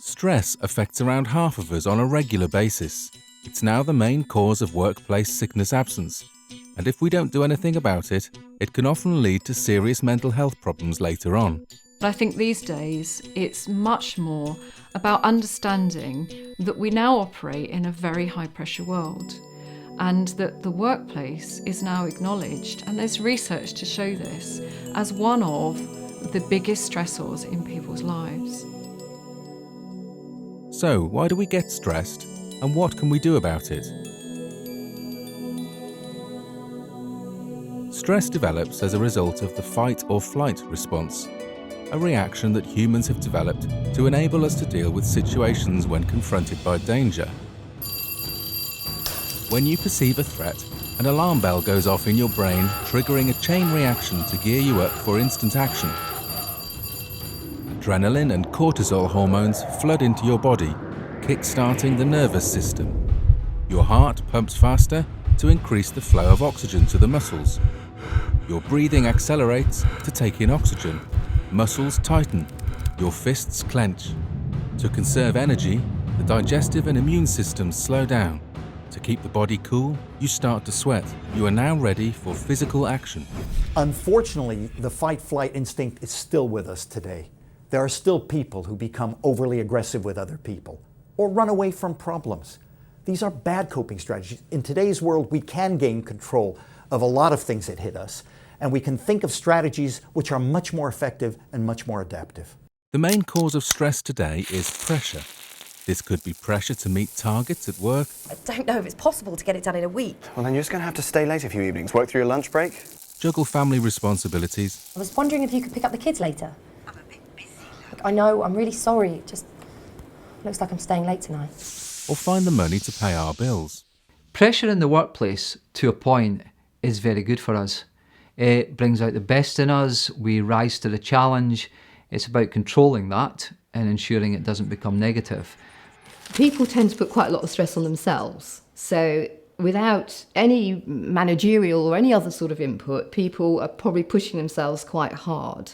Stress affects around half of us on a regular basis. It's now the main cause of workplace sickness absence, and if we don't do anything about it, it can often lead to serious mental health problems later on. I think these days it's much more about understanding that we now operate in a very high-pressure world and that the workplace is now acknowledged, and there's research to show this, as one of the biggest stressors in people's lives. So, why do we get stressed, and what can we do about it? Stress develops as a result of the fight or flight response, a reaction that humans have developed to enable us to deal with situations when confronted by danger. When you perceive a threat, an alarm bell goes off in your brain, triggering a chain reaction to gear you up for instant action. Adrenaline and cortisol hormones flood into your body, kick-starting the nervous system. Your heart pumps faster to increase the flow of oxygen to the muscles. Your breathing accelerates to take in oxygen. Muscles tighten. Your fists clench. To conserve energy, the digestive and immune systems slow down. To keep the body cool, you start to sweat. You are now ready for physical action. Unfortunately, the fight-flight instinct is still with us today. There are still people who become overly aggressive with other people or run away from problems. These are bad coping strategies. In today's world, we can gain control of a lot of things that hit us, and we can think of strategies which are much more effective and much more adaptive. The main cause of stress today is pressure. This could be pressure to meet targets at work. I don't know if it's possible to get it done in a week. Well, then you're just going to have to stay late a few evenings, work through your lunch break. Juggle family responsibilities. I was wondering if you could pick up the kids later. I'm a bit busy. Look, I know, I'm really sorry. It just looks like I'm staying late tonight. Or find the money to pay our bills. Pressure in the workplace, to a point, is very good for us. It brings out the best in us, we rise to the challenge. It's about controlling that and ensuring it doesn't become negative. People tend to put quite a lot of stress on themselves. So without any managerial or any other sort of input, people are probably pushing themselves quite hard.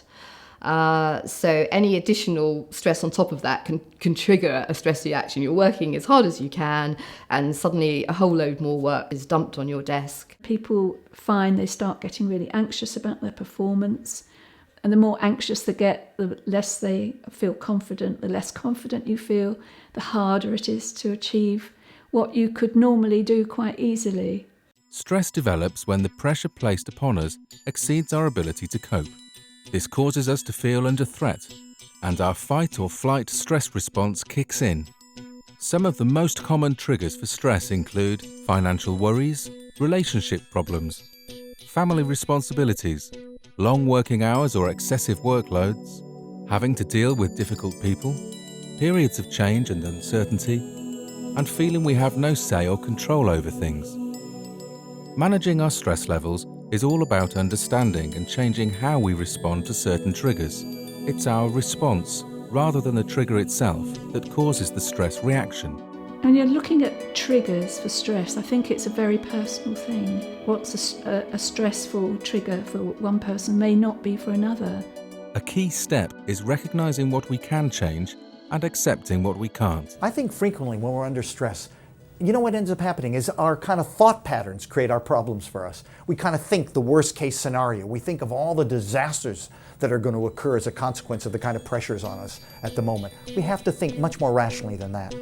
So any additional stress on top of that can trigger a stress reaction. You're working as hard as you can, and suddenly a whole load more work is dumped on your desk. People find they start getting really anxious about their performance. And the more anxious they get, the less they feel confident. The less confident you feel, the harder it is to achieve what you could normally do quite easily. Stress develops when the pressure placed upon us exceeds our ability to cope. This causes us to feel under threat, and our fight or flight stress response kicks in. Some of the most common triggers for stress include financial worries, relationship problems, family responsibilities, long working hours or excessive workloads, having to deal with difficult people, periods of change and uncertainty, and feeling we have no say or control over things. Managing our stress levels is all about understanding and changing how we respond to certain triggers. It's our response, rather than the trigger itself, that causes the stress reaction. When you're looking at triggers for stress, I think it's a very personal thing. What's a stressful trigger for one person may not be for another. A key step is recognizing what we can change and accepting what we can't. I think frequently when we're under stress, you know what ends up happening is our kind of thought patterns create our problems for us. We kind of think the worst case scenario. We think of all the disasters that are going to occur as a consequence of the kind of pressures on us at the moment. We have to think much more rationally than that.